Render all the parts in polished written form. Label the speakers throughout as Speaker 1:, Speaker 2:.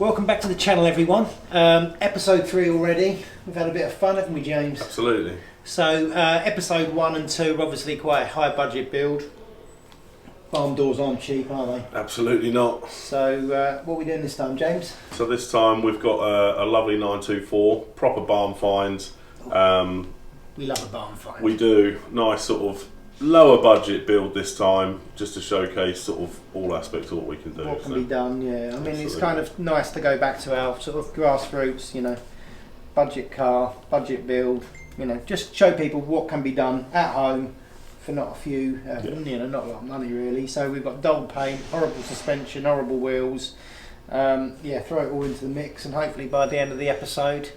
Speaker 1: Welcome back to the channel, everyone. Episode 3 already. We've had a bit of fun, haven't we, James?
Speaker 2: Absolutely.
Speaker 1: So episode 1 and 2 are obviously quite a high budget build. Barn doors aren't cheap, are they?
Speaker 2: Absolutely not.
Speaker 1: So what are we doing this time, James?
Speaker 2: So this time we've got a lovely 924, proper barn finds.
Speaker 1: We love a barn find.
Speaker 2: We do. Nice sort of lower budget build this time, just to showcase sort of all aspects of what we can do.
Speaker 1: What can be done, yeah. I mean, it's
Speaker 2: Absolutely.
Speaker 1: kind of nice to go back to our sort of grassroots, you know, budget car, budget build, you know, just show people what can be done at home for not a few, you know, not a lot of money really. So we've got dull paint, horrible suspension, horrible wheels. Yeah, throw it all into the mix, and hopefully by the end of the episode,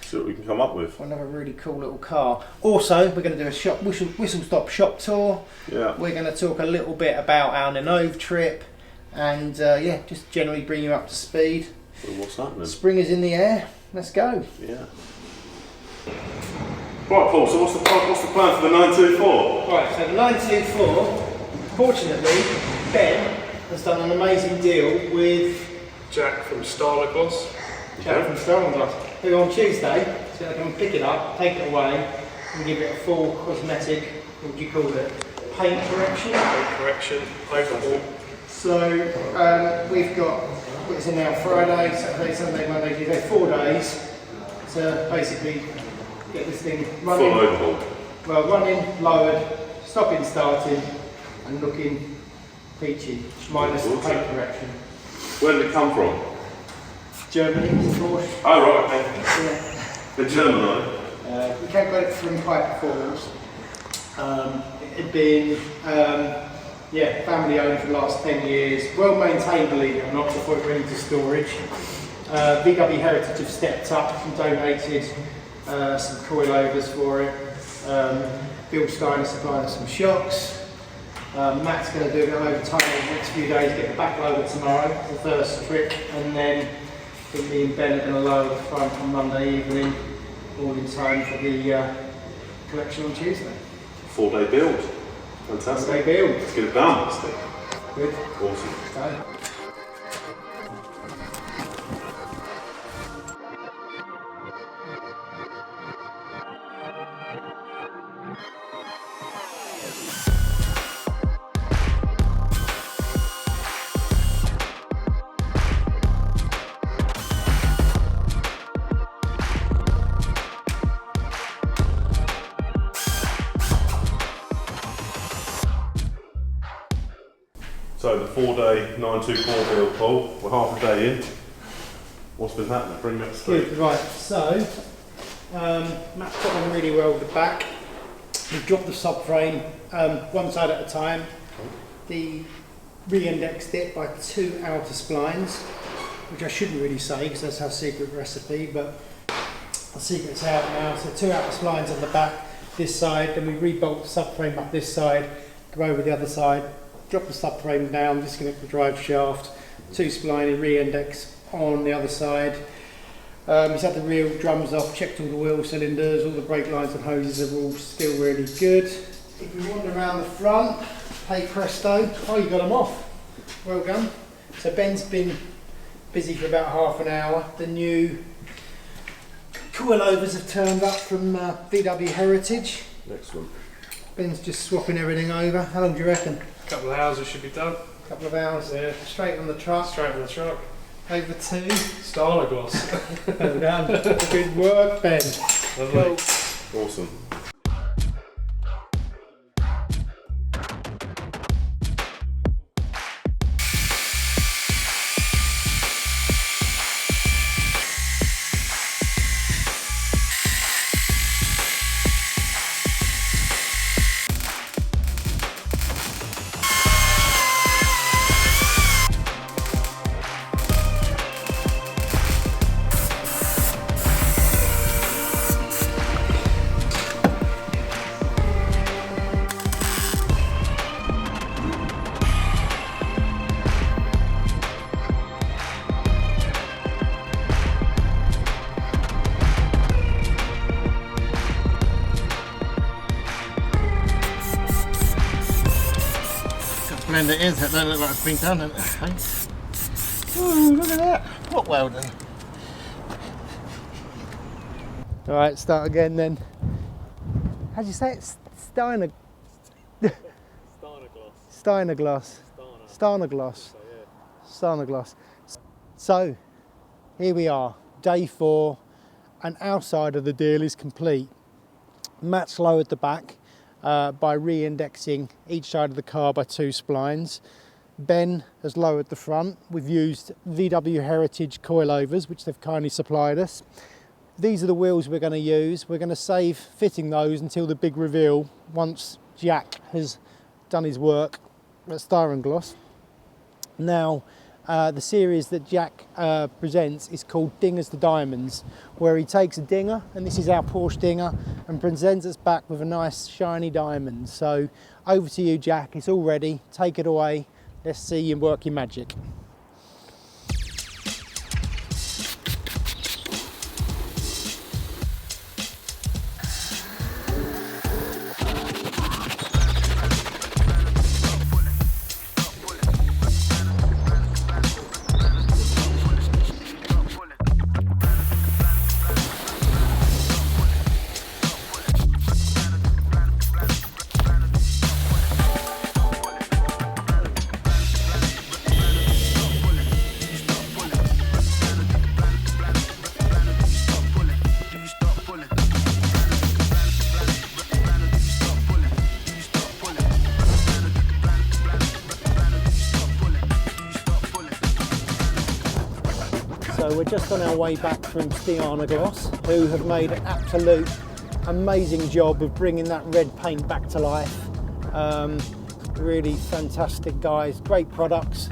Speaker 2: See what we can come up with.
Speaker 1: we'll have a really cool little car. Also, we're going to do a whistle stop shop tour.
Speaker 2: Yeah.
Speaker 1: We're going to talk a little bit about our Makeover trip, and yeah, just generally bring you up to speed.
Speaker 2: So what's happening?
Speaker 1: Spring is in the air. Let's go.
Speaker 2: Yeah. Right, Paul. So what's the plan for the 924?
Speaker 1: Right, so the 924. Fortunately, Ben has done an amazing deal with
Speaker 3: Jack from Starlagos.
Speaker 1: Jack from Starlagos, who on Tuesday is going to come pick it up, take it away, and give it a full cosmetic, what would you call it, paint correction.
Speaker 3: Correction, overhaul.
Speaker 1: So we've got, what is it now, Friday, Saturday, Sunday, Monday, Tuesday, 4 days to basically get this thing running.
Speaker 2: Full overhaul.
Speaker 1: Well, running, lowered, stopping, starting, and looking peachy, minus the paint correction.
Speaker 2: Where did it come from?
Speaker 1: Germany, Porsche.
Speaker 2: Oh, right. Okay.
Speaker 1: Yeah.
Speaker 2: The German, right?
Speaker 1: We can't get it from Pipe Falls. It had been yeah, family owned for the last 10 years, well maintained, believe it or not, before it went into storage. VW Heritage have stepped up and donated some coilovers for it. Bill Steiner supplying us some shocks. Matt's going to do a bit of overtime in the next few days, get the back loader tomorrow, the first trip, and then I think me and Ben are going to lower the front on Monday evening, all in time for the collection on Tuesday.
Speaker 2: 4-day build. Fantastic.
Speaker 1: They build.
Speaker 2: Let's get it done.
Speaker 1: Good.
Speaker 2: Awesome.
Speaker 1: So,
Speaker 2: So the 4-day 924 build, Paul. We're half a day in. What's been happening? Bring me up to speed.
Speaker 1: good, right, so Matt's got on really well with the back. We've dropped the subframe one side at a time. The re-indexed it by 2 outer splines, which I shouldn't really say because that's our secret recipe, but the secret's out now. So 2 outer splines on the back, this side, then we re-bolt the subframe up this side, go over the other side, drop the subframe down, disconnect the drive shaft, 2 spline re-index on the other side. He's had the rear drums off, checked all the wheel cylinders, all the brake lines and hoses are all still really good. If we wander around the front, hey presto, oh, you got them off. Well done. So Ben's been busy for about half an hour. The new coilovers have turned up from VW Heritage.
Speaker 2: Excellent.
Speaker 1: Ben's just swapping everything over. How long do you reckon?
Speaker 3: A couple of hours it should be done.
Speaker 1: Couple of hours,
Speaker 3: Yeah.
Speaker 1: straight on the truck,
Speaker 3: Straight on the truck.
Speaker 1: over 2.
Speaker 3: Starlagos.
Speaker 1: Well done. Good work, Ben.
Speaker 3: Lovely.
Speaker 2: Awesome.
Speaker 1: blend it in so it don't look like it's been done, don't it? Ooh, look at that. What welding. All right, start again then. How do you say it? Steiner. Steinerglass. Steinerglass. Steinerglass. So, here we are, day 4, and our side of the deal is complete. Matt's lowered the back by re-indexing each side of the car by 2 splines. Ben has lowered the front. We've used VW Heritage coilovers, which they've kindly supplied us. These are the wheels we're going to use. We're going to save fitting those until the big reveal once Jack has done his work at Styrengloss. Now, the series that Jack presents is called Dingers to Diamonds, where he takes a dinger, and this is our Porsche dinger, and presents us back with a nice shiny diamond. So over to you, Jack. It's all ready. Take it away. Let's see you work your magic. So we're just on our way back from Styrengloss, who have made an absolute amazing job of bringing that red paint back to life. Really fantastic guys, great products.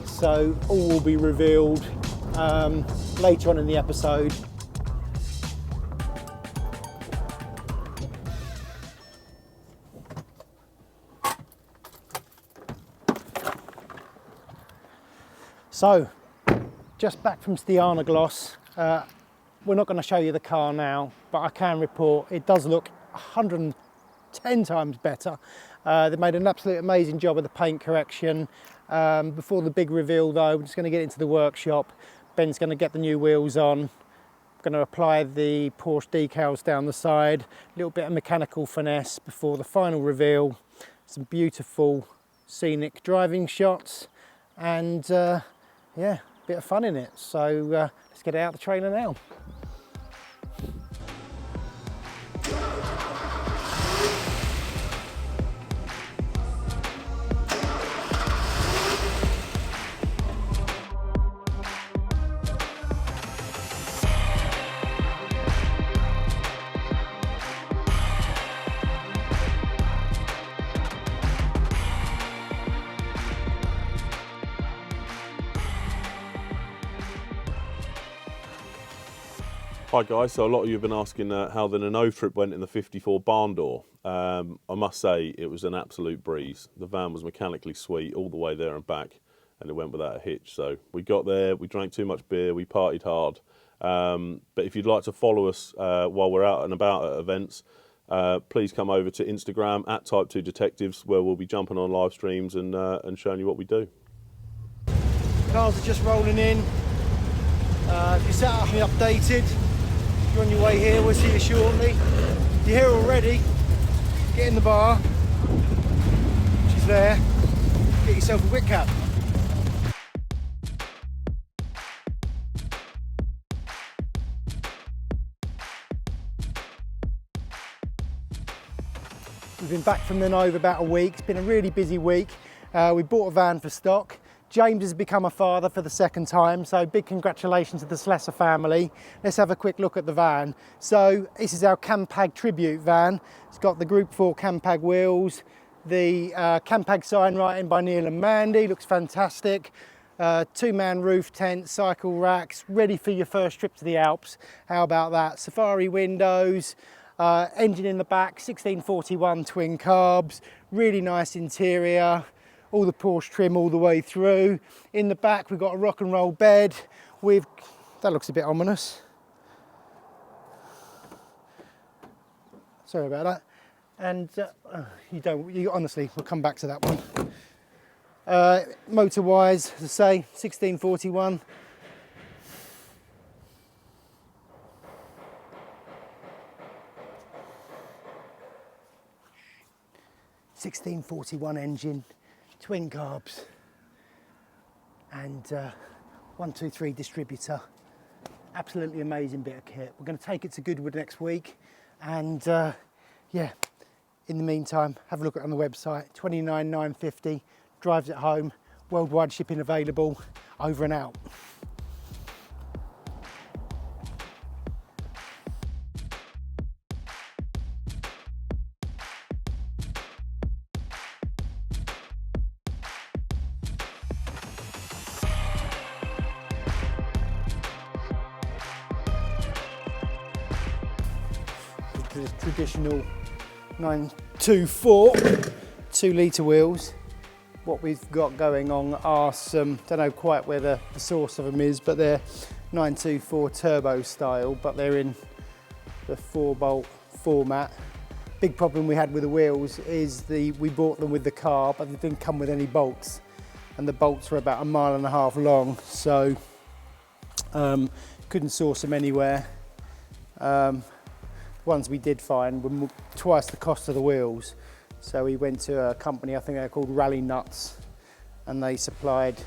Speaker 1: So all will be revealed later on in the episode. So, just back from Styrengloss. We're not going to show you the car now, but I can report it does look 110 times better. They've made an absolute amazing job of the paint correction. Before the big reveal though, we're just going to get into the workshop. Ben's going to get the new wheels on. Going to apply the Porsche decals down the side. A little bit of mechanical finesse before the final reveal. Some beautiful scenic driving shots, and yeah, bit of fun in it. So let's get it out the trailer now.
Speaker 2: Hi guys, so a lot of you have been asking how the no trip went in the 54 barn door. I must say it was an absolute breeze. The van was mechanically sweet all the way there and back, and it went without a hitch. So we got there, we drank too much beer, we partied hard. But if you'd like to follow us while we're out and about at events, please come over to Instagram at Type 2 Detectives, where we'll be jumping on live streams and showing you what we do.
Speaker 1: Cars are just rolling in. If you're set up and updated, you're on your way here, we'll see you shortly. If you're here already, get in the bar, which is there, get yourself a wit cap. We've been back from the Nova about a week. It's been a really busy week. We bought a van for stock. James has become a father for the 2nd time, so big congratulations to the Slessor family. Let's have a quick look at the van. So this is our Campag Tribute van. It's got the Group 4 Campag wheels, the Campag sign writing by Neil and Mandy, looks fantastic. 2-man roof tent, cycle racks, ready for your first trip to the Alps. How about that? Safari windows, engine in the back, 1641 twin carbs, really nice interior. All the Porsche trim all the way through. In the back we've got a rock and roll bed with, that looks a bit ominous. Sorry about that. And you honestly, we'll come back to that one. Motor wise, as I say, 1641. Engine, twin carbs, and 123 distributor. Absolutely amazing bit of kit. We're going to take it to Goodwood next week, and yeah, in the meantime, have a look at it on the website. 29,950, drives it home, worldwide shipping available, over and out. The traditional 924 2-litre wheels. What we've got going on are some, don't know quite where the source of them is, but they're 924 turbo style, but they're in the 4-bolt format. Big problem we had with the wheels is we bought them with the car, but they didn't come with any bolts, and the bolts were about 1.5 miles long, so couldn't source them anywhere. Ones we did find were twice the cost of the wheels, so we went to a company, I think they're called Rally Nuts, and they supplied,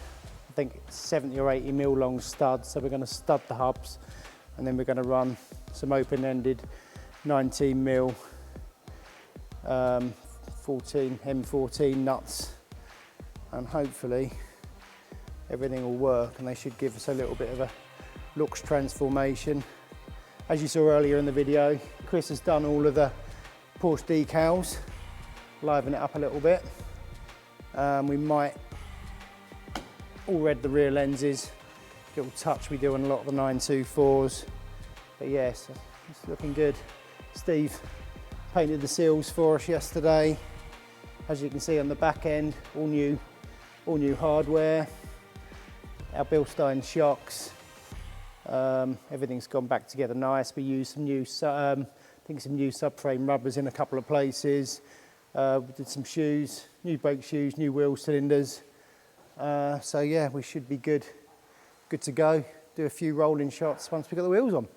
Speaker 1: I think, 70 or 80 mil long studs. So we're going to stud the hubs, and then we're going to run some open-ended 19 mil M14 nuts, and hopefully everything will work, and they should give us a little bit of a looks transformation. As you saw earlier in the video, Chris has done all of the Porsche decals, liven it up a little bit. We might all red the rear lenses, little touch we do on a lot of the 924s. But yes, it's looking good. Steve painted the seals for us yesterday. As you can see on the back end, all new hardware. Our Bilstein shocks. Everything's gone back together nice. We used some new, some new subframe rubbers in a couple of places. We did some shoes, new brake shoes, new wheel cylinders. So yeah, we should be good to go. Do a few rolling shots once we got the wheels on.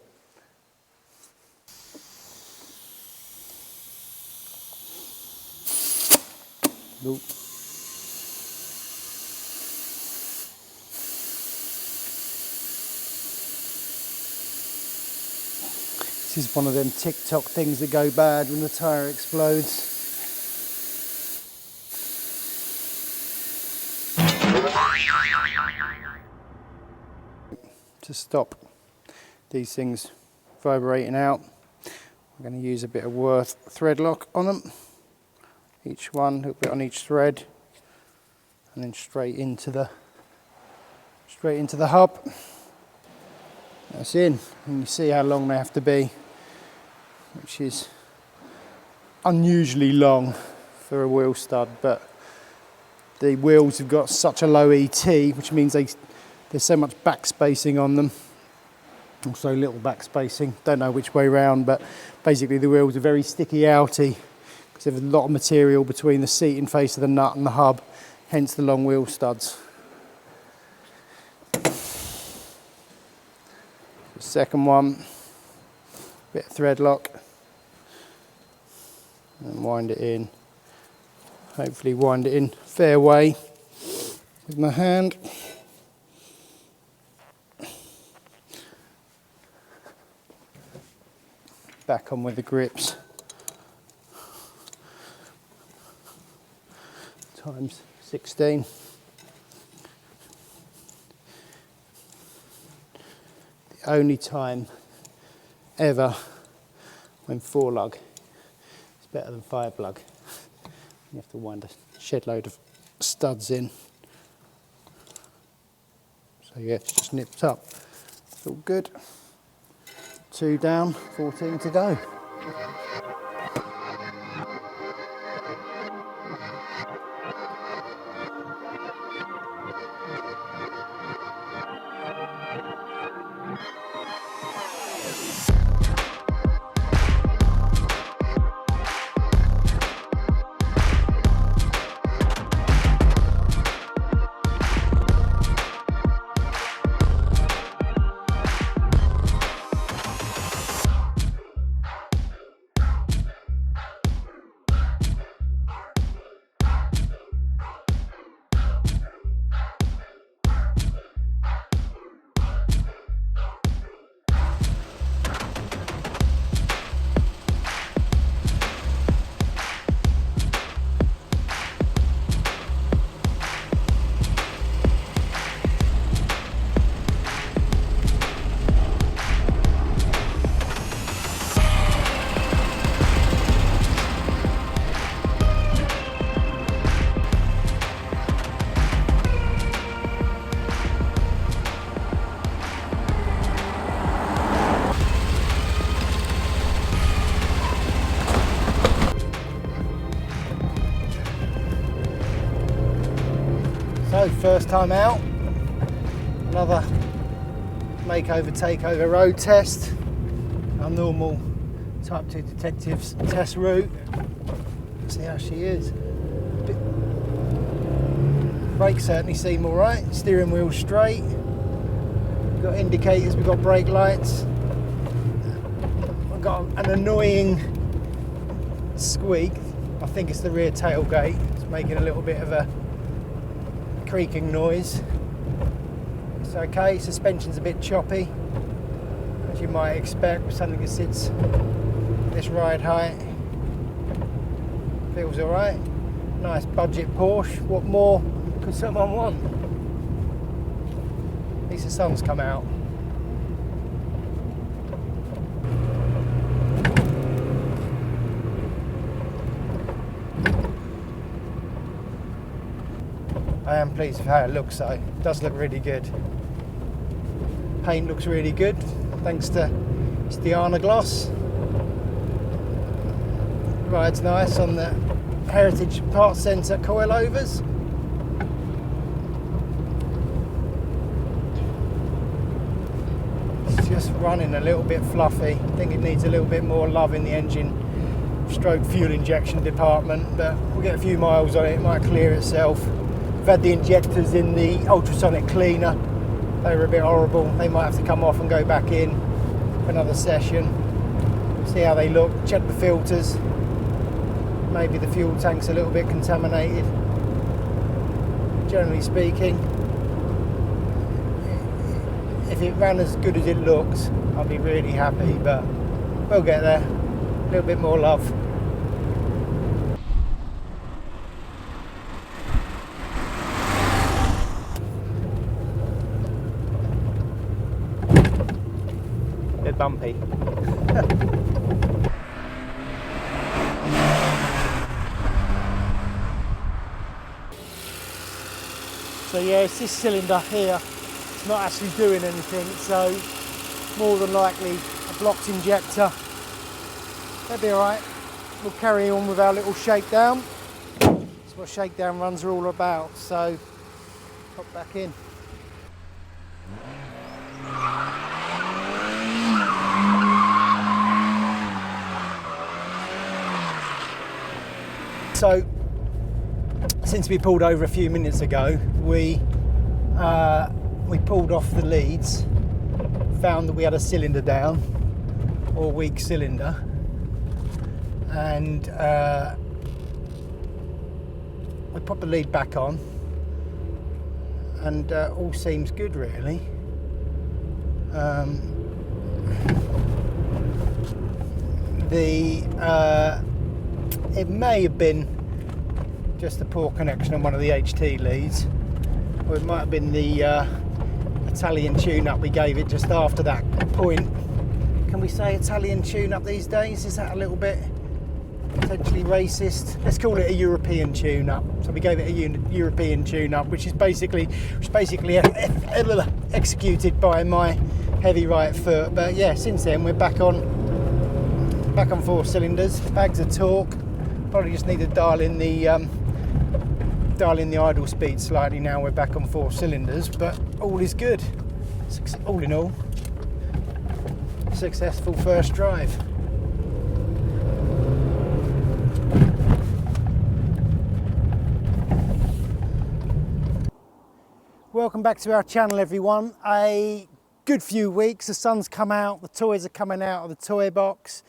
Speaker 1: Nope. This is one of them TikTok things that go bad when the tyre explodes. To stop these things vibrating out, I'm going to use a bit of Worth thread lock on them. Each one, a little bit on each thread, and then straight into the hub. That's in, and you see how long they have to be, which is unusually long for a wheel stud, but the wheels have got such a low ET, which means there's so much back spacing on them, also little back spacing, don't know which way round, but basically the wheels are very sticky outy because there's a lot of material between the seat and face of the nut and the hub, hence the long wheel studs. Second one, bit of thread lock, and wind it in. Hopefully wind it in fair way with my hand. Back on with the grips. Times 16. Only time ever when 4-lug is better than 5-lug. You have to wind a shed load of studs in. So yeah, it's just nipped up. It's all good. 2 down, 14 to go. first time out. Another Makeover Takeover road test. Our normal Type 2 detectives test route. See how she is. Brakes certainly seem alright. Steering wheel straight. We've got indicators, we've got brake lights. I've got an annoying squeak. I think it's the rear tailgate. It's making a little bit of a creaking noise. It's okay. Suspension's a bit choppy, as you might expect with something that sits this ride height. Feels alright. Nice budget Porsche. What more could someone want? At least the sun's come out. I am pleased with how it looks though. It does look really good. Paint looks really good, thanks to Diana gloss. Rides nice on the Heritage Parts Centre coilovers. It's just running a little bit fluffy. I think it needs a little bit more love in the engine stroke fuel injection department, but we'll get a few miles on it, it might clear itself. We've had the injectors in the ultrasonic cleaner. They were a bit horrible. They might have to come off and go back in for another session. See how they look, check the filters. Maybe the fuel tank's a little bit contaminated. Generally speaking, if it ran as good as it looks, I'd be really happy, but we'll get there. A little bit more love. Bit bumpy. So yeah, it's this cylinder here. It's not actually doing anything, so more than likely a blocked injector. That'll be alright. We'll carry on with our little shakedown. That's what shakedown runs are all about, so hop back in. So, since we pulled over a few minutes ago, we pulled off the leads, found that we had a cylinder down, or weak cylinder, and we put the lead back on, and all seems good really. It may have been just a poor connection on one of the HT leads, or it might have been the Italian tune-up we gave it just after that point. Can we say Italian tune-up these days? Is that a little bit potentially racist? Let's call it a European tune-up. So we gave it a European tune-up, which is basically executed by my heavy right foot. But yeah, since then we're back on 4 cylinders, bags of torque. Probably just need to dial in the idle speed slightly. Now we're back on 4 cylinders, but all is good. All in all, successful first drive. Welcome back to our channel, everyone. A good few weeks. The sun's come out, the toys are coming out of the toy box.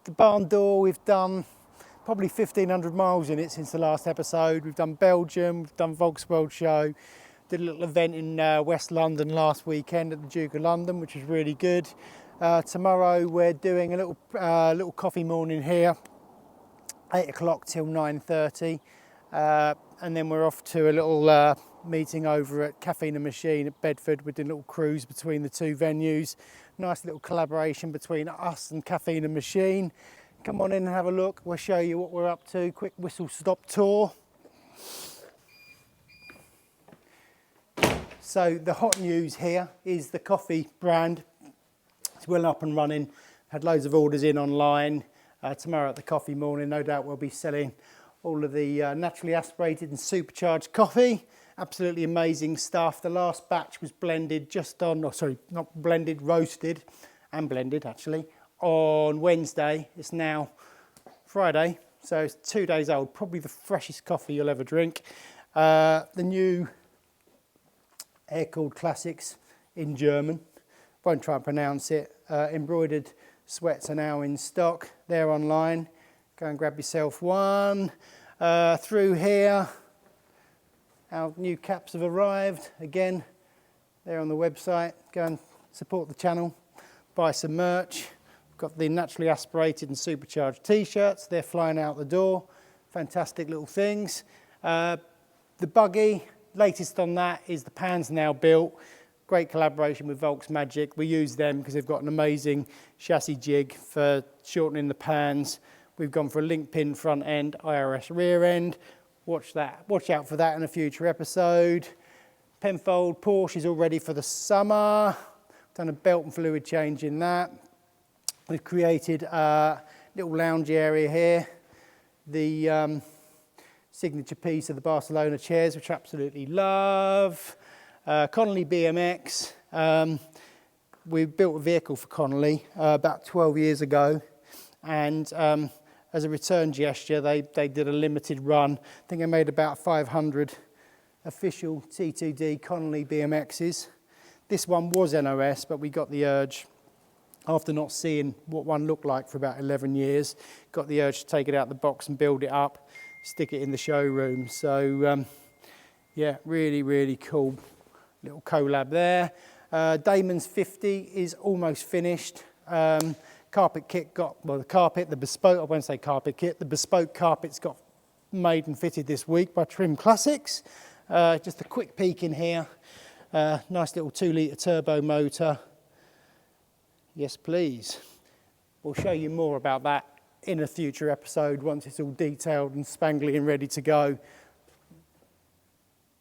Speaker 1: The barn door, we've done probably 1,500 miles in it since the last episode. We've done Belgium, we've done Volksworld Show, did a little event in West London last weekend at the Duke of London, which was really good. Tomorrow we're doing a little coffee morning here, 8 o'clock till 9:30, and then we're off to a little meeting over at Caffeine and Machine at Bedford. We're doing a little cruise between the two venues. Nice little collaboration between us and Caffeine and Machine. Come on in and have a look. We'll show you what we're up to. Quick whistle stop tour. So the hot news here is the coffee brand. It's well up and running. Had loads of orders in online. Tomorrow at the coffee morning, no doubt we'll be selling all of the naturally aspirated and supercharged coffee. Absolutely amazing stuff. The last batch was blended just on, oh, sorry, not blended, roasted and blended actually, on Wednesday. It's now Friday, so it's 2 days old. Probably the freshest coffee you'll ever drink. The new air-cooled classics in German. Won't try and pronounce it. Embroidered sweats are now in stock. They're online. Go and grab yourself one. Through here, our new caps have arrived. Again, they're on the website. Go and support the channel. Buy some merch. We've got the naturally aspirated and supercharged t-shirts. They're flying out the door. Fantastic little things. The buggy, latest on that is the pan's now built. Great collaboration with Volksmagic. We use them because they've got an amazing chassis jig for shortening the pans. We've gone for a link pin front end, IRS rear end. Watch that. Watch out for that in a future episode. Penfold Porsche is all ready for the summer. Done a belt and fluid change in that. We've created a little lounge area here. The signature piece of the Barcelona chairs, which I absolutely love. Connolly BMX. We built a vehicle for Connolly about 12 years ago, and as a return gesture, they did a limited run. I think they made about 500 official T2D Connolly BMXs. This one was NOS, but we got the urge, after not seeing what one looked like for about 11 years, got the urge to take it out the box and build it up, stick it in the showroom. So, yeah, really, really cool little collab there. Damon's 50 is almost finished. Carpet kit got, well, the bespoke, I won't say carpet kit, the bespoke carpets got made and fitted this week by Trim Classics. Just a quick peek in here. Nice little 2-litre turbo motor. Yes, please. We'll show you more about that in a future episode once it's all detailed and spangly and ready to go.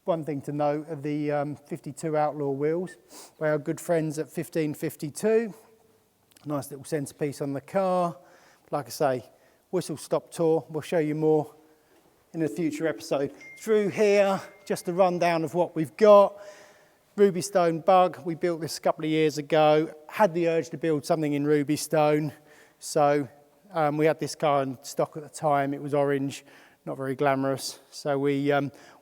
Speaker 1: One thing to note are the 52 Outlaw wheels by our good friends at 1552. Nice little centrepiece on the car. Like I say, whistle stop tour. We'll show you more in a future episode. Through here, just a rundown of what we've got. Ruby Stone Bug, we built this a couple of years ago. Had the urge to build something in Ruby Stone. So we had this car in stock at the time. It was orange, not very glamorous. So we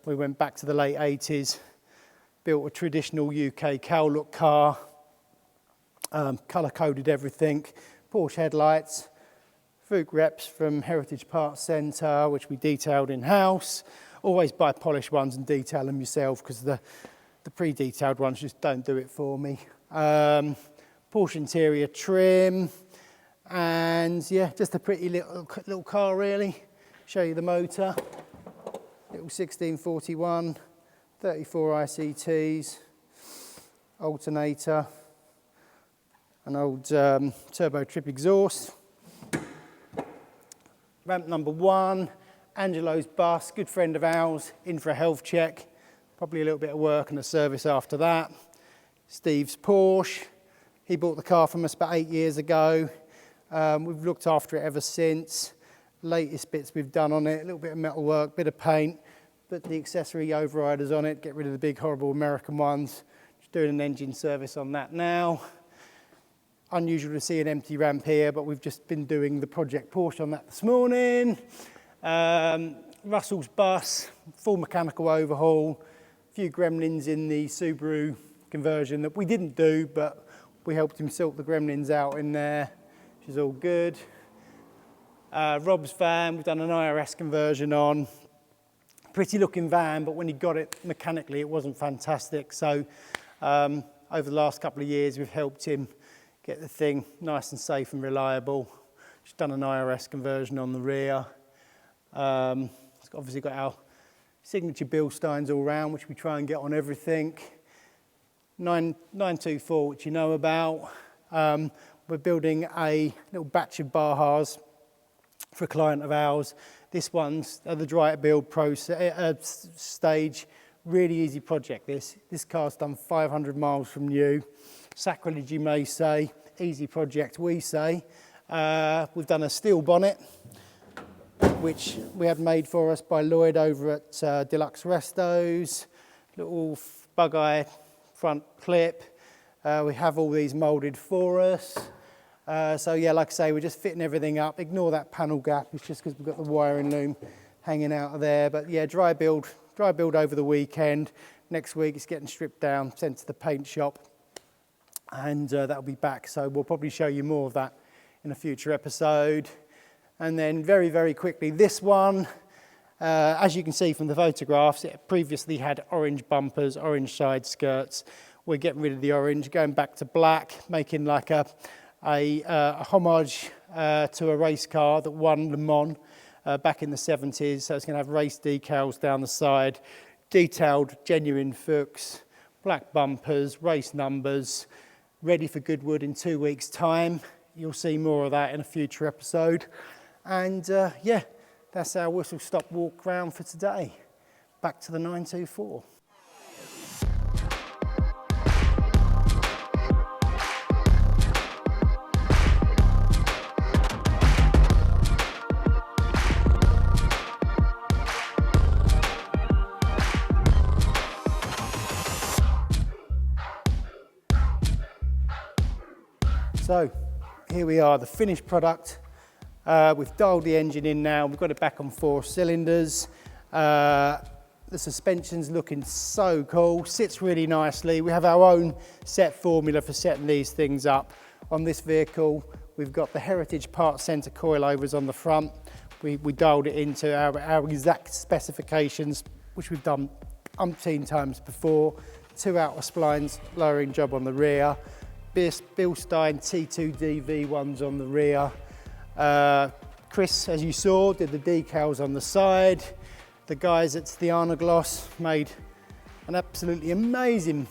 Speaker 1: went back to the late 80s, built a traditional UK cow look car. Colour-coded everything, Porsche headlights, Fuchs reps from Heritage Parts Centre, which we detailed in-house. Always buy polished ones and detail them yourself because the pre-detailed ones just don't do it for me. Porsche interior trim, and yeah, just a pretty little car really. Show you the motor, little 1641, 34 ICTs, alternator, an old turbo trip exhaust. Ramp number 1, Angelo's bus, good friend of ours, in for a health check. Probably a little bit of work and a service after that. Steve's Porsche, he bought the car from us about 8 years ago. We've looked after it ever since. Latest bits we've done on it, a little bit of metal work, bit of paint, put the accessory overriders on it, get rid of the big horrible American ones. Just doing an engine service on that now. Unusual to see an empty ramp here, but we've just been doing the Project Porsche on that this morning. Russell's bus, full mechanical overhaul, a few gremlins in the Subaru conversion that we didn't do, but we helped him sort the gremlins out in there, which is all good. Rob's van, we've done an IRS conversion on. Pretty looking van, but when he got it mechanically, it wasn't fantastic. So over the last couple of years, we've helped him get the thing nice and safe and reliable. Just done an IRS conversion on the rear. It's obviously got our signature Bilsteins all round, which we try and get on everything. 924, which you know about. We're building a little batch of Bahas for a client of ours. This one's at the dry build process stage. Really easy project, this. This car's done 500 miles from new. Sacrilege, you may say. Easy project, we say. We've done a steel bonnet, which we had made for us by Lloyd over at Deluxe Restos. little bug eye front clip. We have all these moulded for us. So yeah, like I say, we're just fitting everything up. Ignore that panel gap, it's just because we've got the wiring loom hanging out of there. But yeah, dry build over the weekend. Next week it's getting stripped down, sent to the paint shop, and that'll be back. So we'll probably show you more of that in a future episode. And then very, very quickly, this one, as you can see from the photographs, it previously had orange bumpers, orange side skirts. We're getting rid of the orange, going back to black, making like a homage to a race car that won Le Mans back in the 70s. So it's going to have race decals down the side, detailed genuine Fuchs, black bumpers, race numbers, ready for Goodwood in 2 weeks' time. You'll see more of that in a future episode. And yeah, that's our whistle stop walk round for today. Back to the 924. So here we are, the finished product. We've dialed the engine in now, we've got it back on 4 cylinders. The suspension's looking so cool, sits really nicely. We have our own set formula for setting these things up. On this vehicle, we've got the Heritage Part Centre coilovers on the front. We dialed it into our exact specifications, which we've done umpteen times before. 2 outer splines, lowering job on the rear. Bilstein T2D V1s on the rear. Chris, as you saw, did the decals on the side. The guys at Gloss made an absolutely amazing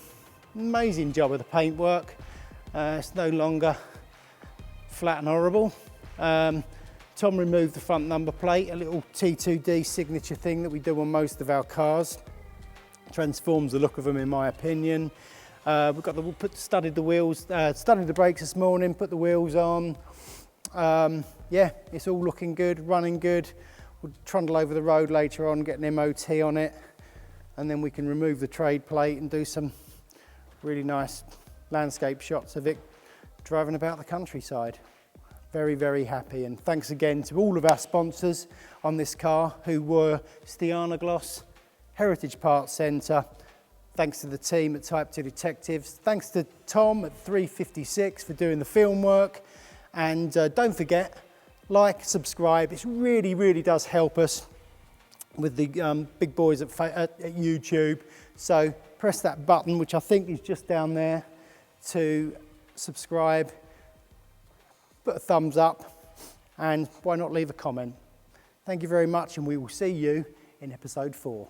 Speaker 1: job of the paintwork. It's no longer flat and horrible. Tom removed the front number plate, a little T2D signature thing that we do on most of our cars. Transforms the look of them, in my opinion. We've got studded the brakes this morning, put the wheels on. Yeah, it's all looking good, running good. We'll trundle over the road later on, get an MOT on it, and then we can remove the trade plate and do some really nice landscape shots of it driving about the countryside. Very, very happy, and thanks again to all of our sponsors on this car, who were Gloss, Heritage Parts Centre. Thanks to the team at Type 2 Detectives. Thanks to Tom at 356 for doing the film work. And don't forget, like, subscribe. It really, really does help us with the big boys at YouTube. So press that button, which I think is just down there, to subscribe. Put a thumbs up, and why not leave a comment? Thank you very much, and we will see you in episode 4.